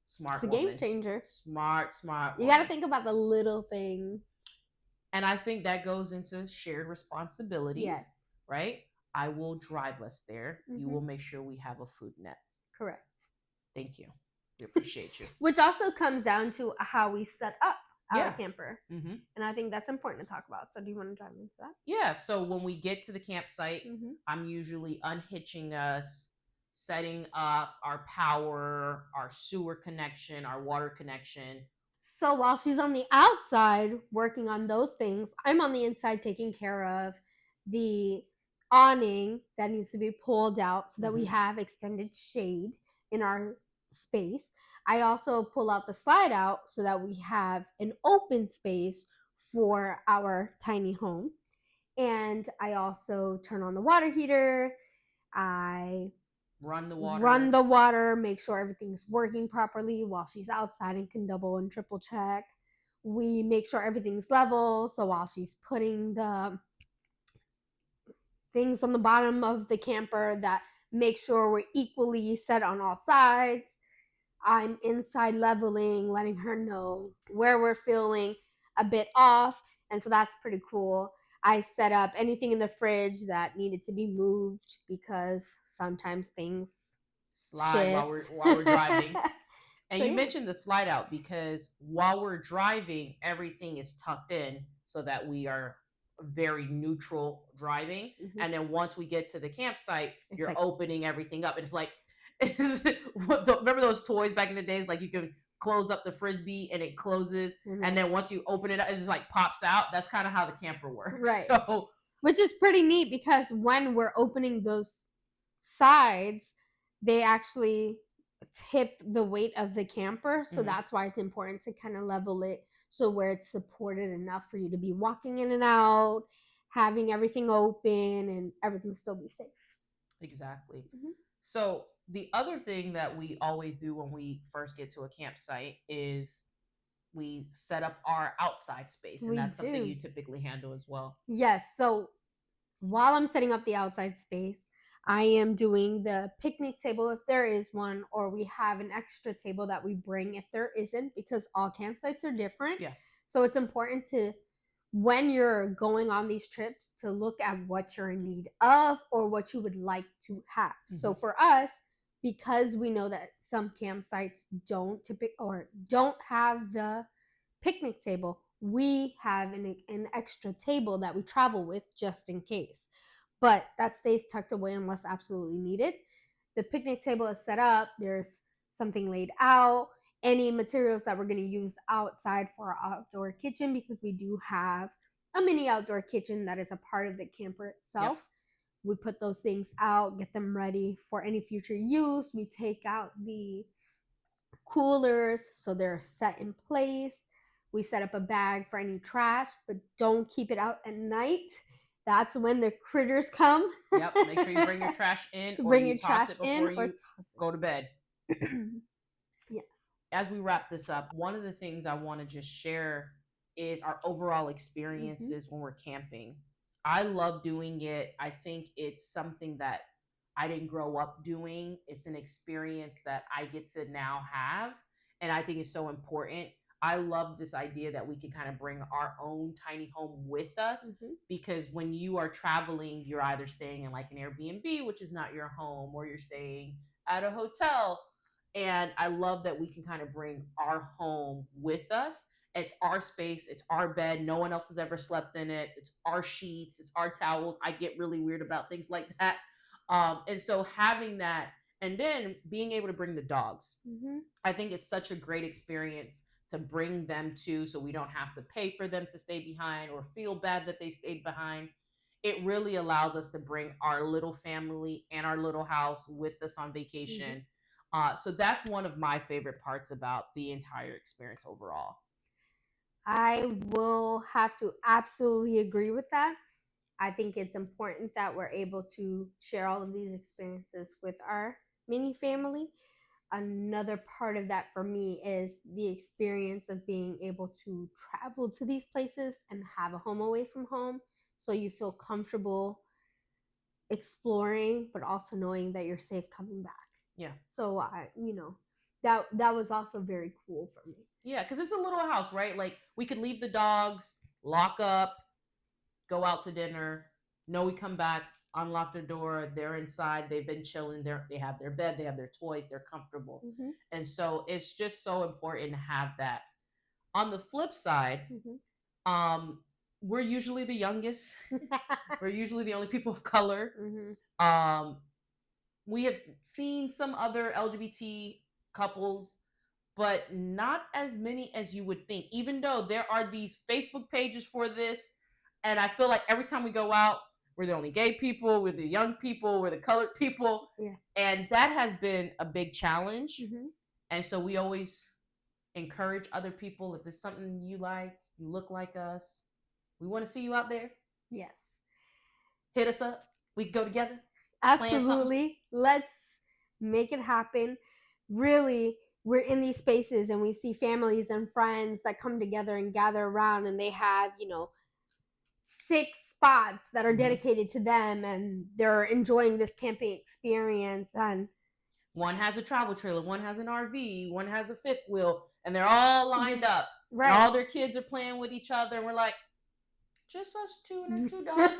smart. It's a game changer. Smart. You got to think about the little things. And I think that goes into shared responsibilities. Yes. Right? I will drive us there. Mm-hmm. You will make sure we have a food net. Correct. Thank you. We appreciate you. Which also comes down to how we set up our camper. Mm-hmm. And I think that's important to talk about. So do you want to dive into that? Yeah. So when we get to the campsite, mm-hmm. I'm usually unhitching us, setting up our power, our sewer connection, our water connection. So while she's on the outside working on those things, I'm on the inside taking care of the awning that needs to be pulled out so that mm-hmm. we have extended shade in our space. I also pull out the slide out so that we have an open space for our tiny home. And I also turn on the water heater. I run the water. Run the water, make sure everything's working properly while she's outside and can double and triple check. We make sure everything's level, so while she's putting the things on the bottom of the camper, that make sure we're equally set on all sides. I'm inside leveling, letting her know where we're feeling a bit off, and so that's pretty cool. I set up anything in the fridge that needed to be moved because sometimes things slide shift. while we're driving. And So, you yeah. mentioned the slide out because while we're driving, everything is tucked in so that we are very neutral driving. Mhm. And then once we get to the campsite, It's you're like- opening everything up. And it's like, remember those toys back in the days? Like you can close up the Frisbee and it closes. Mhm. And then once you open it up, it just like pops out. That's kind of how the camper works. Right. So, which is pretty neat because when we're opening those sides, they actually tip the weight of the camper. So Mhm. that's why it's important to kind of level it so where it's supported enough for you to be walking in and out, having everything open, and everything still be safe. Exactly. Mhm. So the other thing that we always do when we first get to a campsite is we set up our outside space, and We that's something do. you typically handle as well. Yes. So while I'm setting up the outside space, I am doing the picnic table if there is one, or we have an extra table that we bring if there isn't, because all campsites are different. Yeah. So it's important to, when you're going on these trips, to look at what you're in need of or what you would like to have. So for us, because we know that some campsites don't have the picnic table, we have an extra table that we travel with just in case. But that stays tucked away unless absolutely needed. The picnic table is set up. There's something laid out. Any materials that we're going to use outside for our outdoor kitchen, because we do have a mini outdoor kitchen that is a part of the camper itself. Yep. We put those things out, get them ready for any future use. We take out the coolers so they're set in place. We set up a bag for any trash, but don't keep it out at night. That's when the critters come. Yep. Make sure you bring your trash in, or Bring you your toss trash it in before or you toss it. go to bed. Yes. As we wrap this up, one of the things I want to just share is our overall experiences when we're camping. I love doing it. I think it's something that I didn't grow up doing. It's an experience that I get to now have, and I think it's so important. I love this idea that we can kind of bring our own tiny home with us, because when you are traveling, you're either staying in like an Airbnb, which is not your home, or you're staying at a hotel. And I love that we can kind of bring our home with us. It's our space, it's our bed. No one else has ever slept in it. It's our sheets, it's our towels. I get really weird about things like that. And so having that, and then being able to bring the dogs, I think it's such a great experience to bring them to, so we don't have to pay for them to stay behind or feel bad that they stayed behind. It really allows us to bring our little family and our little house with us on vacation. So that's one of my favorite parts about the entire experience overall. I will have to absolutely agree with that. I think it's important that we're able to share all of these experiences with our mini family. Another part of that for me is the experience of being able to travel to these places and have a home away from home, so you feel comfortable exploring, but also knowing that you're safe coming back. Yeah. So that was also very cool for me. Yeah, because it's a little house, right? Like we could leave the dogs, lock up, go out to dinner. No, we come back, unlock the door. They're inside. They've been chilling. They have their bed. They have their toys. They're comfortable. And so it's just so important to have that. On the flip side, we're usually the youngest. We're usually the only people of color. We have seen some other LGBT couples, but not as many as you would think, even though there are these Facebook pages for this. And I feel like every time we go out, we're the only gay people, we're the young people, we're the colored people. Yeah. And that has been a big challenge. And so we always encourage other people, if there's something you like, you look like us, we want to see you out there. Yes. Hit us up. We can go together. Absolutely. Let's Make it happen. Really, we're in these spaces and we see families and friends that come together and gather around, and they have, 6 spots that are dedicated to them, and they're enjoying this camping experience. And one has a travel trailer, one has an RV, one has a fifth wheel, and they're all lined up. Right. And all their kids are playing with each other, and we're like, just us two and our 2 dogs.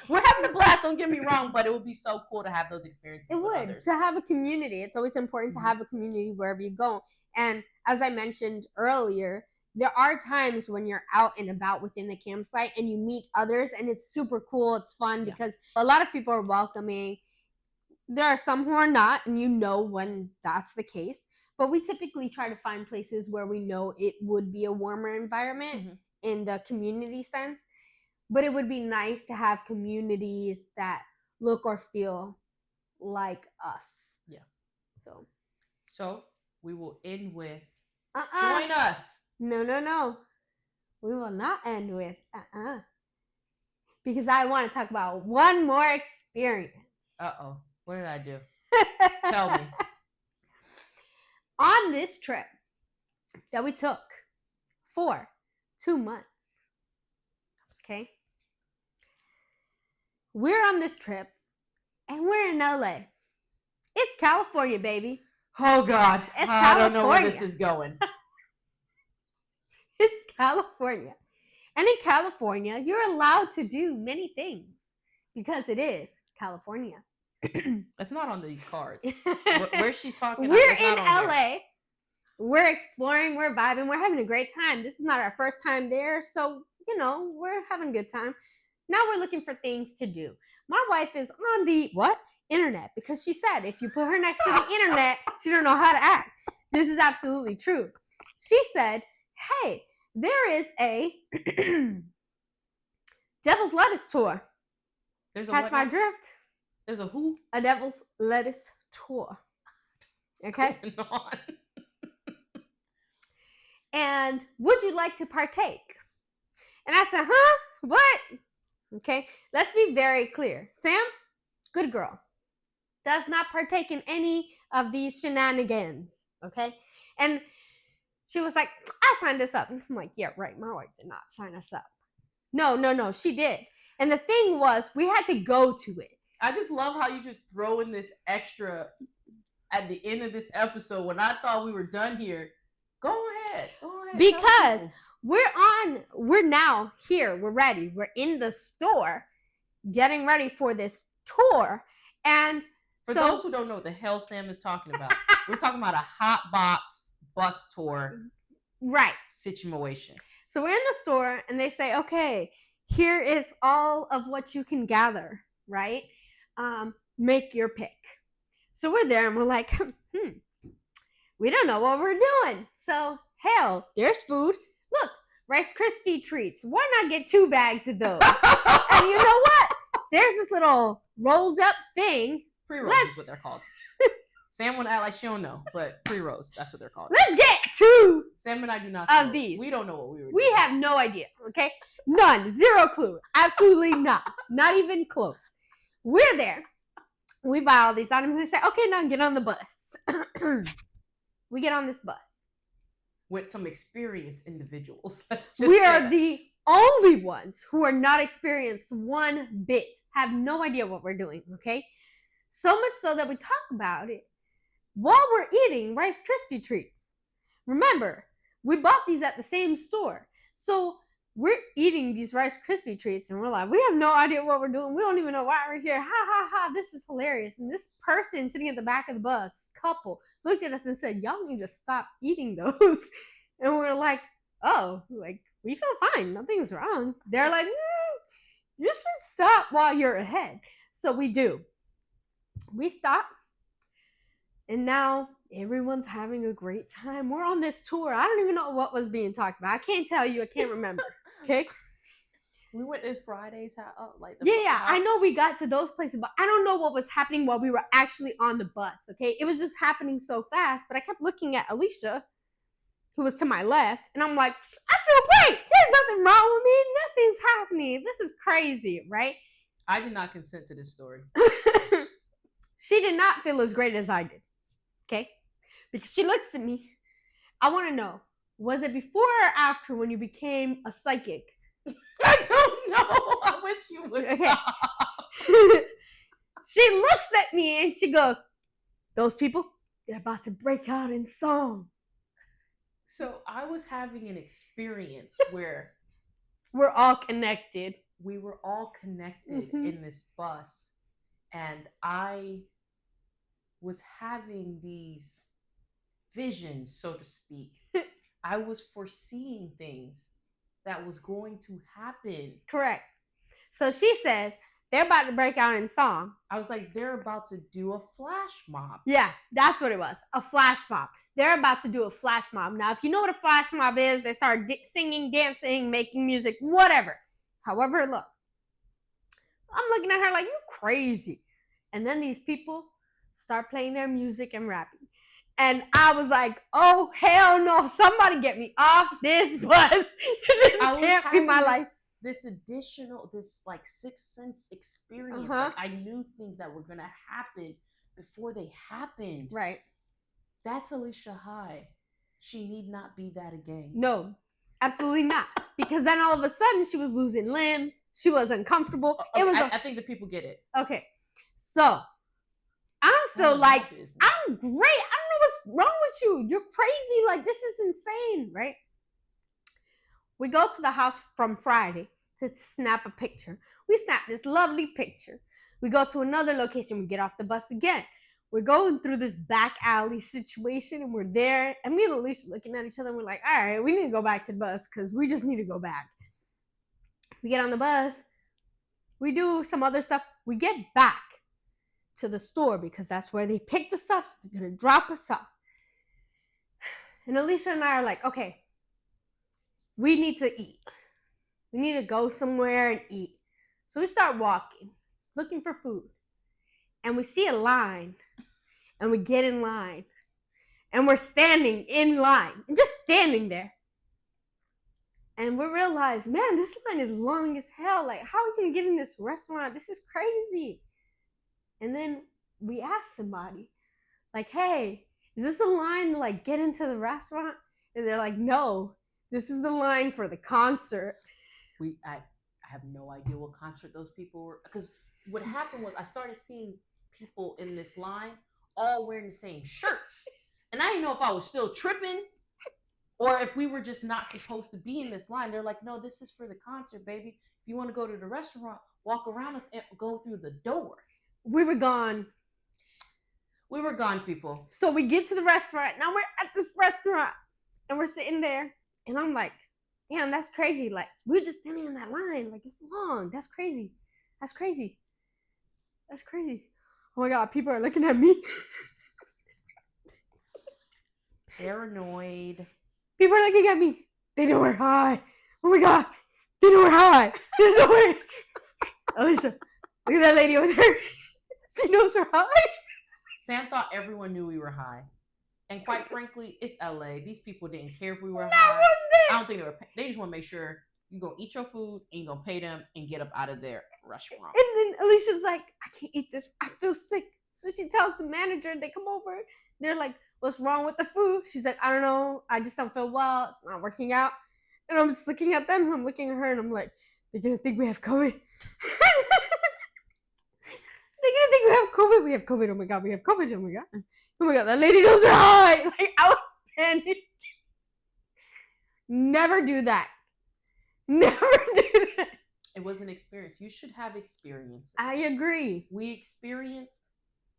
We're having a blast, don't get me wrong, but it would be so cool to have those experiences. It would, others. To have a community. It's always important to have a community wherever you go. And as I mentioned earlier, there are times when you're out and about within the campsite and you meet others, and it's super cool. It's fun because a lot of people are welcoming. There are some who are not, and when that's the case. But we typically try to find places where we know it would be a warmer environment in the community sense. But it would be nice to have communities that look or feel like us. Yeah. So we will end with join us. No. We will not end with because I want to talk about one more experience. Uh-oh. What did I do? Tell me. On this trip that we took for 2 months, okay? We're on this trip, and we're in LA. It's California, baby. Oh, God. I don't know where this is going. It's California. And in California, you're allowed to do many things because it is California. It's not on these cards. Where she's talking about, we're in LA. We're exploring. We're vibing. We're having a great time. This is not our first time there. So, we're having a good time. Now we're looking for things to do. My wife is on the internet, because she said if you put her next to the internet, she don't know how to act. This is absolutely true. She said, hey, there is a Devil's Lettuce tour. Catch my drift? There's a who? A Devil's Lettuce tour. Okay? What's going on? And would you like to partake? And I said, huh? What? Okay, let's be very clear. Sam, good girl, does not partake in any of these shenanigans, okay? And she was like, I signed us up. I'm like, yeah, right, my wife did not sign us up. No, she did. And the thing was, we had to go to it. I just love how you just throw in this extra at the end of this episode when I thought we were done here. Go ahead. Because we're now here. We're ready. We're in the store getting ready for this tour. And for those who don't know what the hell Sam is talking about, we're talking about a hot box bus tour. Right. Situation. So we're in the store and they say, okay, here is all of what you can gather, right? Make your pick. So we're there and we're like, we don't know what we're doing. So, hell, there's food. Look, Rice Krispie treats. Why not get 2 bags of those? And you know what? There's this little rolled up thing. Pre-rolls is what they're called. Sam would act like she don't know, but pre-rolls, that's what they're called. Let's get 2 Sam and I do not of these. We don't know what we were doing. We have no idea, okay? None. 0 clue. Absolutely not. Not even close. We're there. We buy all these items and they say, okay, now get on the bus. We get on this bus. With some experienced individuals. We are the only ones who are not experienced one bit, have no idea what we're doing, okay? So much so that we talk about it while we're eating Rice Krispie treats. Remember, we bought these at the same store. So we're eating these Rice Krispie treats and we're like, we have no idea what we're doing. We don't even know why we're here. Ha, ha, ha. This is hilarious. And this person sitting at the back of the bus, couple, looked at us and said, y'all need to stop eating those. And we're like, oh, we feel fine. Nothing's wrong. They're like, you should stop while you're ahead. So we do. We stop. And now everyone's having a great time. We're on this tour. I don't even know what was being talked about. I can't tell you. I can't remember. Okay? We went to Friday's house. I know we got to those places, but I don't know what was happening while we were actually on the bus, okay? It was just happening so fast, but I kept looking at Alisha, who was to my left, and I'm like, I feel great. There's nothing wrong with me. Nothing's happening. This is crazy, right? I did not consent to this story. She did not feel as great as I did. Okay? Because she looks at me. I want to know, was it before or after when you became a psychic? I don't know. I wish you would stop. She looks at me and she goes, those people, they're about to break out in song. So I was having an experience where we're all connected. We were all connected in this bus. And I was having these visions, so to speak. I was foreseeing things that was going to happen. Correct. So she says, they're about to break out in song. I was like, they're about to do a flash mob. Yeah, that's what it was. A flash mob. They're about to do a flash mob. Now, if you know what a flash mob is, they start singing, dancing, making music, whatever. However it looks. I'm looking at her like, you crazy. And then these people start playing their music and rapping. And I was like, oh, hell no. Somebody get me off this bus. This can't be my life. This like sixth sense experience. Like I knew things that were gonna happen before they happened. Right. That's Alisha High. She need not be that again. No, absolutely not. Because then all of a sudden she was losing limbs. She was uncomfortable. Okay, I think the people get it. Okay. So I'm still like, I'm great. I don't know what's wrong with you. You're crazy. Like, this is insane, right? We go to the house from Friday to snap a picture. We snap this lovely picture. We go to another location. We get off the bus again. We're going through this back alley situation, and we're there. And me and Alisha looking at each other, and we're like, all right, we need to go back to the bus because we just need to go back. We get on the bus. We do some other stuff. We get back to the store because that's where they picked us up. So they're going to drop us off. And Alisha and I are like, okay, we need to eat. We need to go somewhere and eat. So we start walking, looking for food. And we see a line. And we get in line. And we're standing in line. Just standing there. And we realize, man, this line is long as hell. Like, how are we going to get in this restaurant? This is crazy. And then we ask somebody, like, hey, is this a line to, like, get into the restaurant? And they're like, no. This is the line for the concert. I have no idea what concert those people were. Because what happened was I started seeing people in this line all wearing the same shirts. And I didn't know if I was still tripping or if we were just not supposed to be in this line. They're like, no, this is for the concert, baby. If you want to go to the restaurant, walk around us and go through the door. We were gone. We were gone, people. So we get to the restaurant. Now we're at this restaurant. And we're sitting there. And I'm like, damn, that's crazy. Like, we're just standing in that line. Like, it's long. That's crazy. That's crazy. That's crazy. Oh my God, people are looking at me. Paranoid. People are looking at me. They know we're high. Oh my God. They know we're high. There's no way. Alisha, look at that lady over there. She knows we're high. Sam thought everyone knew we were high. And quite frankly, it's LA. These people didn't care if we were high. I don't think they were. They just want to make sure you go eat your food and you gonna pay them and get up out of their restaurant. And then Alicia's like, I can't eat this. I feel sick. So she tells the manager. They come over. They're like, what's wrong with the food? She's like, I don't know. I just don't feel well. It's not working out. And I'm just looking at them. And I'm looking at her, and I'm like, they're gonna think we have COVID. They're gonna think we have COVID. We have COVID. Oh my God, we have COVID. Oh my God. Oh my God, that lady knows her high. Like, I was panicking. Never do that. Never do that. It was an experience. You should have experiences. I agree. We experienced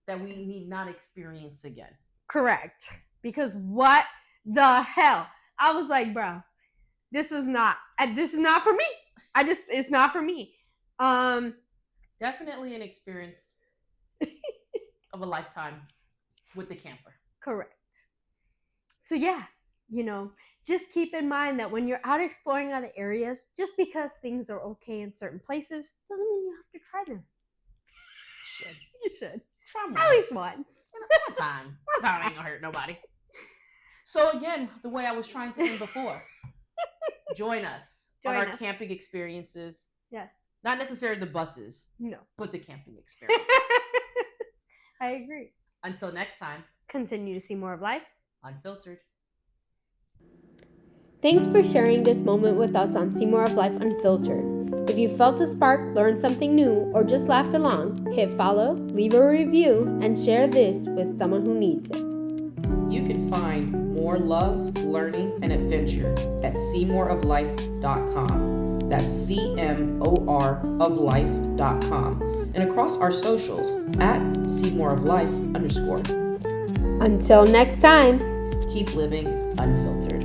that we need not experience again. Correct. Because what the hell? I was like, bro, this is not for me. It's not for me. Definitely an experience of a lifetime with the camper. Correct. So yeah, just keep in mind that when you're out exploring other areas, just because things are okay in certain places doesn't mean you have to try them. You should. Try once. At least once. One time. One time ain't gonna hurt nobody. So again, the way I was trying to end before, join us on our camping experiences. Yes. Not necessarily the buses. No. But the camping experience. I agree. Until next time, continue to see more of life unfiltered. Thanks for sharing this moment with us on Cmor of Life Unfiltered. If you felt a spark, learned something new, or just laughed along, hit follow, leave a review, and share this with someone who needs it. You can find more love, learning, and adventure at cmoroflife.com. That's CMOR of life.com. And across our socials at cmoroflife_. Until next time, keep living unfiltered.